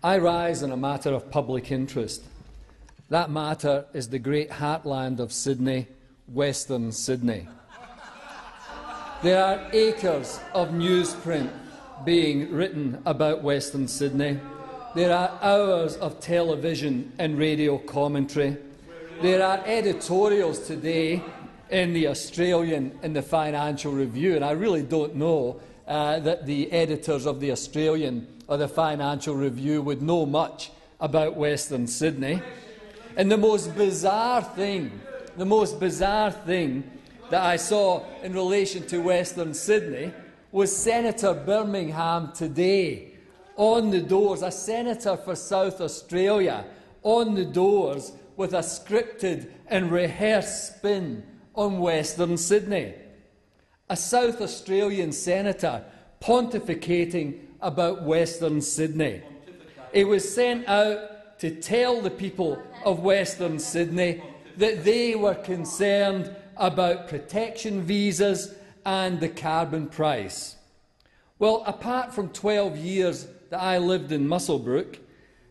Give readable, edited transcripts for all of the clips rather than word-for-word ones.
I rise on a matter of public interest. That matter is the great heartland of Sydney, Western Sydney. There are acres of newsprint being written about Western Sydney. There are hours of television and radio commentary. There are editorials today in the Australian and the Financial Review, and I really don't know that the editors of the Australian or the Financial Review would know much about Western Sydney. And the most bizarre thing that I saw in relation to Western Sydney was Senator Birmingham today on the doors, a senator for South Australia, on the doors with a scripted and rehearsed spin on Western Sydney. A South Australian senator pontificating about Western Sydney. It was sent out to tell the people of Western Sydney that they were concerned about protection visas and the carbon price. Well, apart from 12 years that I lived in Muswellbrook,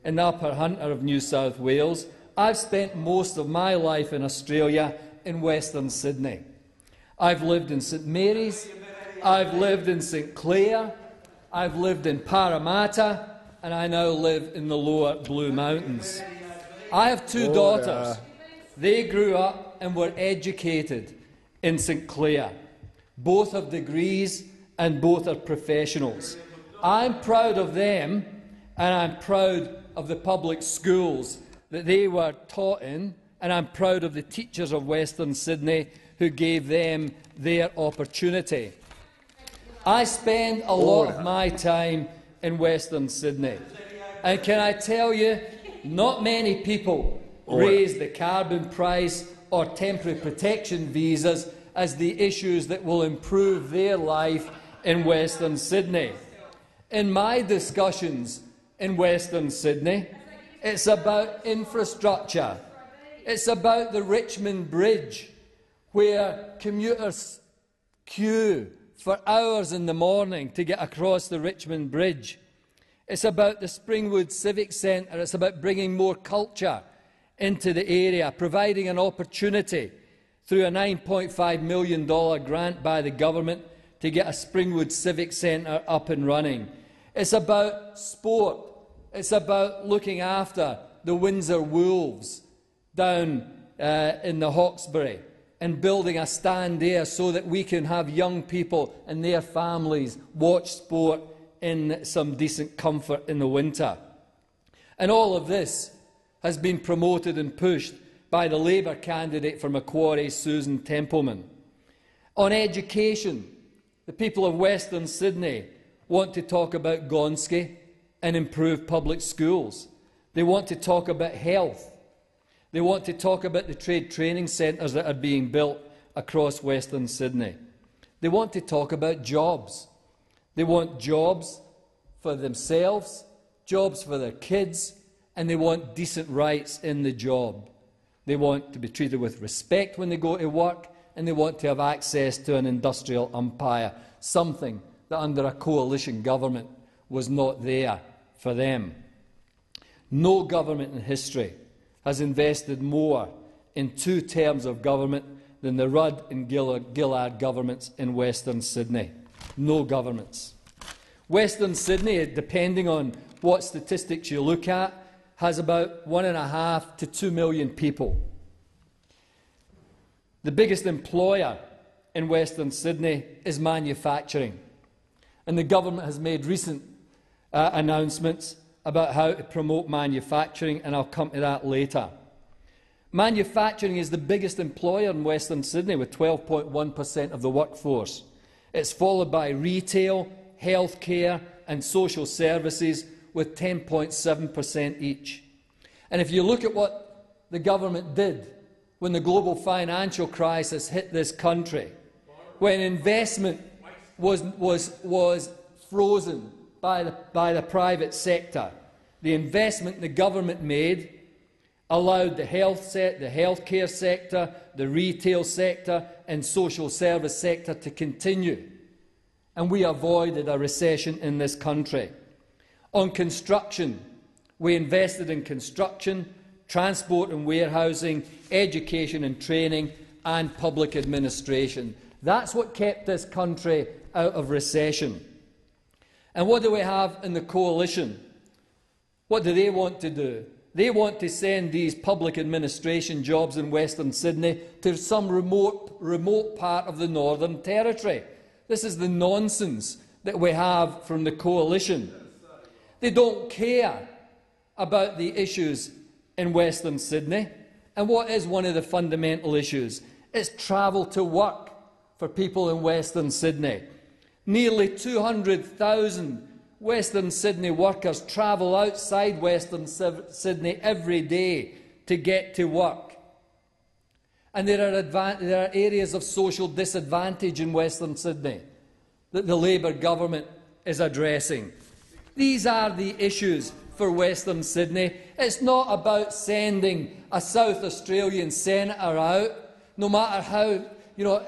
in the Upper Hunter of New South Wales, I've spent most of my life in Australia in Western Sydney. I've lived in St Mary's, I've lived in St Clair, I've lived in Parramatta, and I now live in the lower Blue Mountains. I have two daughters. They grew up and were educated in St Clair. Both have degrees and both are professionals. I'm proud of them, and I'm proud of the public schools that they were taught in, and I'm proud of the teachers of Western Sydney who gave them their opportunity. I spend a lot of my time in Western Sydney, and can I tell you, not many people raise the carbon price or temporary protection visas as the issues that will improve their life in Western Sydney. In my discussions in Western Sydney, it's about infrastructure. It's about the Richmond Bridge, where commuters queue for hours in the morning to get across the Richmond Bridge. It's about the Springwood Civic Centre. It's about bringing more culture into the area, providing an opportunity through a $9.5 million grant by the government to get a Springwood Civic Centre up and running. It's about sport. It's about looking after the Windsor Wolves down in the Hawkesbury and building a stand there so that we can have young people and their families watch sport in some decent comfort in the winter. And all of this has been promoted and pushed by the Labour candidate for Macquarie, Susan Templeman. On education, the people of Western Sydney want to talk about Gonski and improve public schools. They want to talk about health. They want to talk about the trade training centres that are being built across Western Sydney. They want to talk about jobs. They want jobs for themselves, jobs for their kids, and they want decent rights in the job. They want to be treated with respect when they go to work, and they want to have access to an industrial umpire, something that under a coalition government was not there for them. No government in history has invested more in 2 terms of government than the Rudd and Gillard governments in Western Sydney. No governments. Western Sydney, depending on what statistics you look at, has about 1.5 to 2 million people. The biggest employer in Western Sydney is manufacturing, and the government has made recent announcements about how to promote manufacturing, and I'll come to that later. Manufacturing is the biggest employer in Western Sydney, with 12.1% of the workforce. It's followed by retail, healthcare and social services, with 10.7% each. And if you look at what the government did when the global financial crisis hit this country, when investment was frozen by the private sector, the investment the government made allowed the healthcare sector, the retail sector and social service sector to continue, and we avoided a recession in this country. On construction, We invested in construction, transport and warehousing, education and training, and public administration. That's what kept this country out of recession. And what do we have in the coalition? What do they want to do? They want to send these public administration jobs in Western Sydney to some remote part of the Northern Territory. This is the nonsense that we have from the coalition. They don't care about the issues in Western Sydney. And what is one of the fundamental issues? It's travel to work for people in Western Sydney. Nearly 200,000 Western Sydney workers travel outside Western Sydney every day to get to work. And there are areas of social disadvantage in Western Sydney that the Labour government is addressing. These are the issues for Western Sydney. It's not about sending a South Australian senator out, no matter how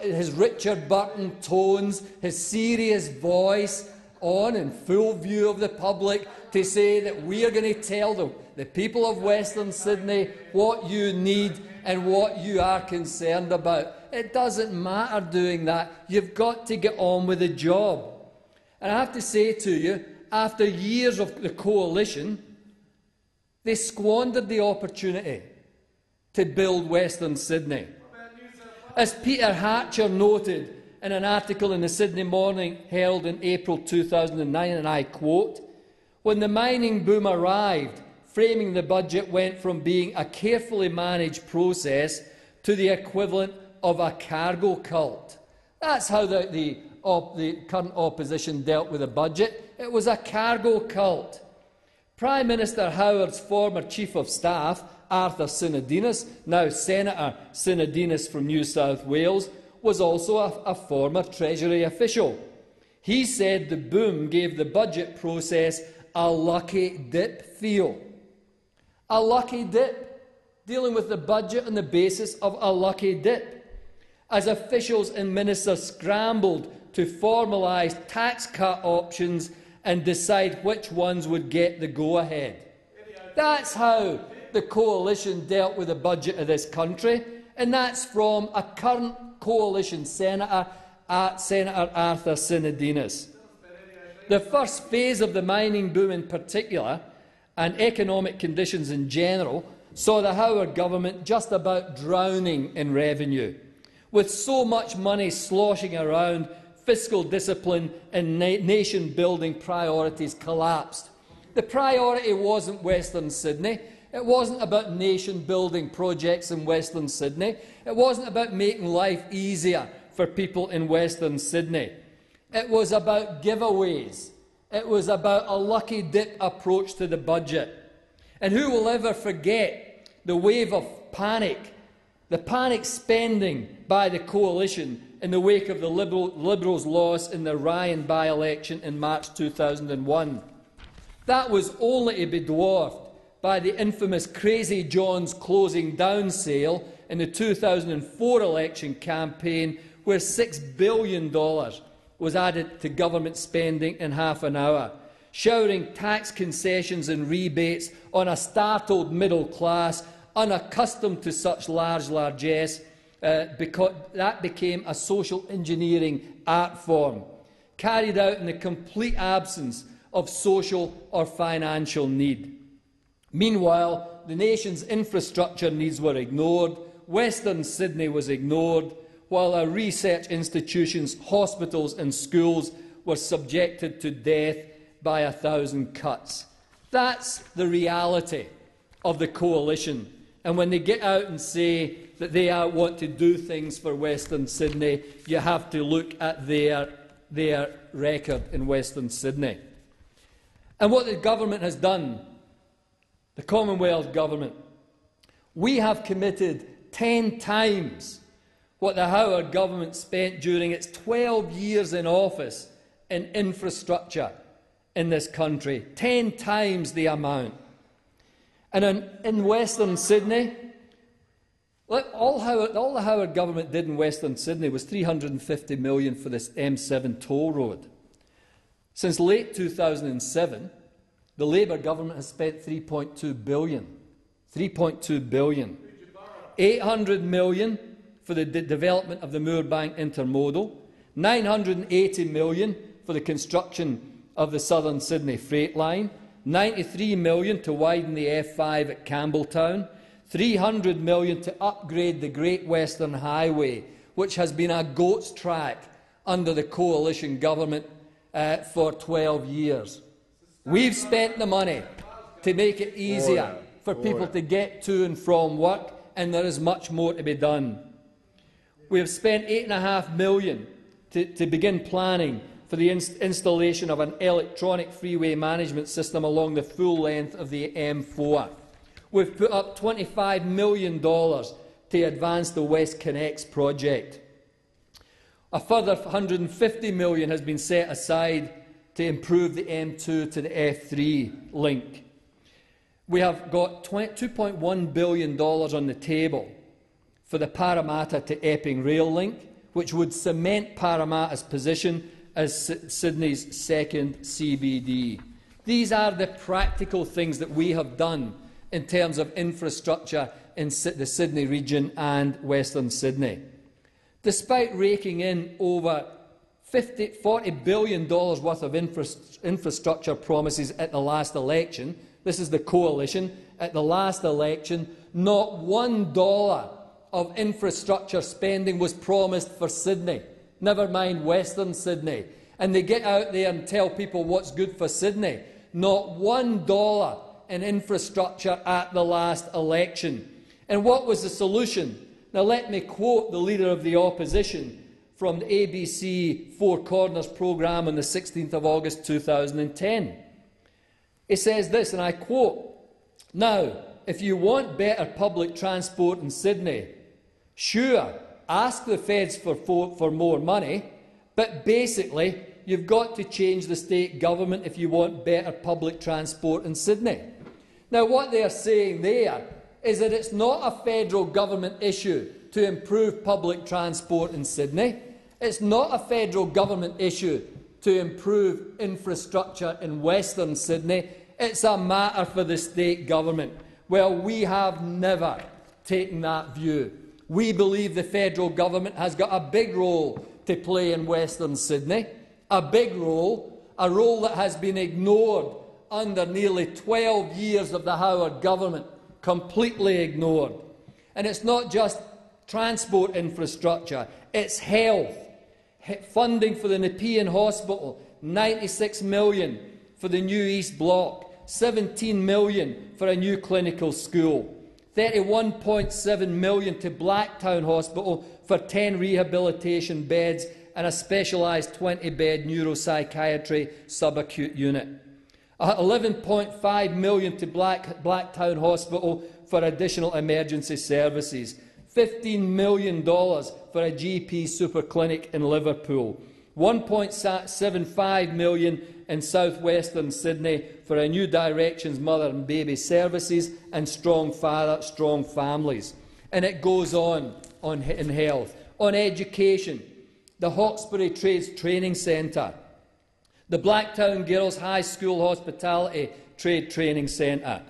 his Richard Burton tones, his serious voice, on in full view of the public, to say that we are going to tell the people of Western Sydney what you need and what you are concerned about. It doesn't matter doing that. You've got to get on with the job. And I have to say to you, after years of the coalition, they squandered the opportunity to build Western Sydney. As Peter Hatcher noted in an article in the Sydney Morning Herald in April 2009, and I quote, "When the mining boom arrived, framing the budget went from being a carefully managed process to the equivalent of a cargo cult." That's how the current opposition dealt with the budget. It was a cargo cult. Prime Minister Howard's former Chief of Staff, Arthur Sinodinos, now Senator Sinodinos from New South Wales, was also a former Treasury official. He said the boom gave the budget process a lucky dip feel. A lucky dip, dealing with the budget on the basis of a lucky dip, as officials and ministers scrambled to formalise tax cut options and decide which ones would get the go-ahead. That's how the coalition dealt with the budget of this country, and that's from a current coalition Senator Arthur Sinodinos. The first phase of the mining boom in particular, and economic conditions in general, saw the Howard government just about drowning in revenue. With so much money sloshing around, fiscal discipline and nation-building priorities collapsed. The priority wasn't Western Sydney. It wasn't about nation-building projects in Western Sydney. It wasn't about making life easier for people in Western Sydney. It was about giveaways. It was about a lucky dip approach to the budget. And who will ever forget the wave of panic, the panic spending by the coalition in the wake of the Liberals' loss in the Ryan by-election in March 2001. That was only to be dwarfed by the infamous Crazy John's closing down sale in the 2004 election campaign, where $6 billion was added to government spending in half an hour, showering tax concessions and rebates on a startled middle class unaccustomed to such largesse, because that became a social engineering art form, carried out in the complete absence of social or financial need. Meanwhile, the nation's infrastructure needs were ignored, Western Sydney was ignored, while our research institutions, hospitals and schools were subjected to death by 1,000 cuts. That's the reality of the coalition. And when they get out and say that they want to do things for Western Sydney, you have to look at their record in Western Sydney. And what the government has done, the Commonwealth Government, we have committed 10 times what the Howard government spent during its 12 years in office in infrastructure in this country. 10 times the amount. And in Western Sydney, all the Howard government did in Western Sydney was $350 million for this M7 toll road. Since late 2007, The Labour government has spent $3.2 billion. $3.2 billion. 800 million for the development of the Moorbank Intermodal, 980 million for the construction of the Southern Sydney Freight Line, 93 million to widen the F5 at Campbelltown, 300 million to upgrade the Great Western Highway, which has been a goat's track under the coalition government for 12 years. We've spent the money to make it easier for people to get to and from work, and there is much more to be done. We have spent $8.5 million to begin planning for the installation of an electronic freeway management system along the full length of the M4. We've put up $25 million to advance the West Connects project. A further $150 million has been set aside to improve the M2 to the F3 link. We have got $2.1 billion on the table for the Parramatta to Epping rail link, which would cement Parramatta's position as Sydney's second CBD. These are the practical things that we have done in terms of infrastructure in the Sydney region and Western Sydney. Despite raking in over $40 billion worth of infrastructure promises at the last election, this is the coalition, at the last election, not $1 of infrastructure spending was promised for Sydney, never mind Western Sydney. And they get out there and tell people what's good for Sydney. Not $1 in infrastructure at the last election. And what was the solution? Now let me quote the Leader of the Opposition from the ABC Four Corners programme on the 16th of August 2010. He says this, and I quote, "Now, if you want better public transport in Sydney, sure, ask the feds for more money, but basically you've got to change the state government if you want better public transport in Sydney." Now what they are saying there is that it's not a federal government issue to improve public transport in Sydney. It's not a federal government issue to improve infrastructure in Western Sydney. It's a matter for the state government. Well, we have never taken that view. We believe the federal government has got a big role to play in Western Sydney, a big role, a role that has been ignored under nearly 12 years of the Howard government, completely ignored. And it's not just transport infrastructure, it's health. Funding for the Nepean Hospital, $96 million for the new East Block, $17 million for a new clinical school, $31.7 million to Blacktown Hospital for 10 rehabilitation beds and a specialised 20-bed neuropsychiatry subacute unit, $11.5 million to Blacktown Hospital for additional emergency services, $15 million for a GP super clinic in Liverpool, $1.75 million in south-western Sydney for a new Directions mother and baby services and strong families. And it goes on in health. On education, the Hawkesbury Trades Training Centre, the Blacktown Girls High School Hospitality Trade Training Centre,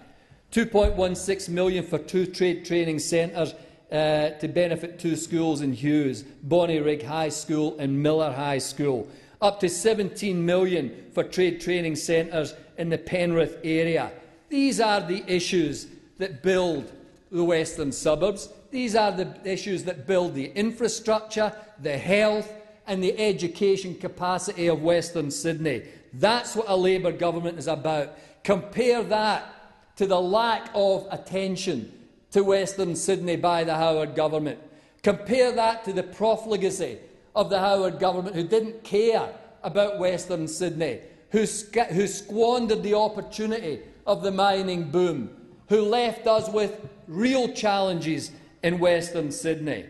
$2.16 million for 2 trade training centres to benefit 2 schools in Hughes, Bonnyrigg High School and Miller High School, up to $17 million for trade training centres in the Penrith area. These are the issues that build the western suburbs. These are the issues that build the infrastructure, the health and the education capacity of Western Sydney. That's what a Labour government is about. Compare that to the lack of attention to Western Sydney by the Howard government. Compare that to the profligacy of the Howard government, who didn't care about Western Sydney, who squandered the opportunity of the mining boom, who left us with real challenges in Western Sydney.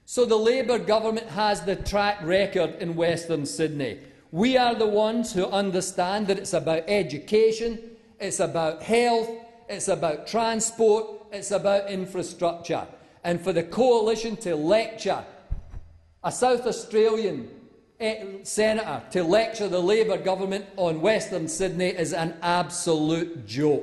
So the Labour government has the track record in Western Sydney. We are the ones who understand that it's about education, it's about health, it's about transport, it's about infrastructure. And for the coalition to lecture a South Australian senator to lecture the Labour government on Western Sydney is an absolute joke.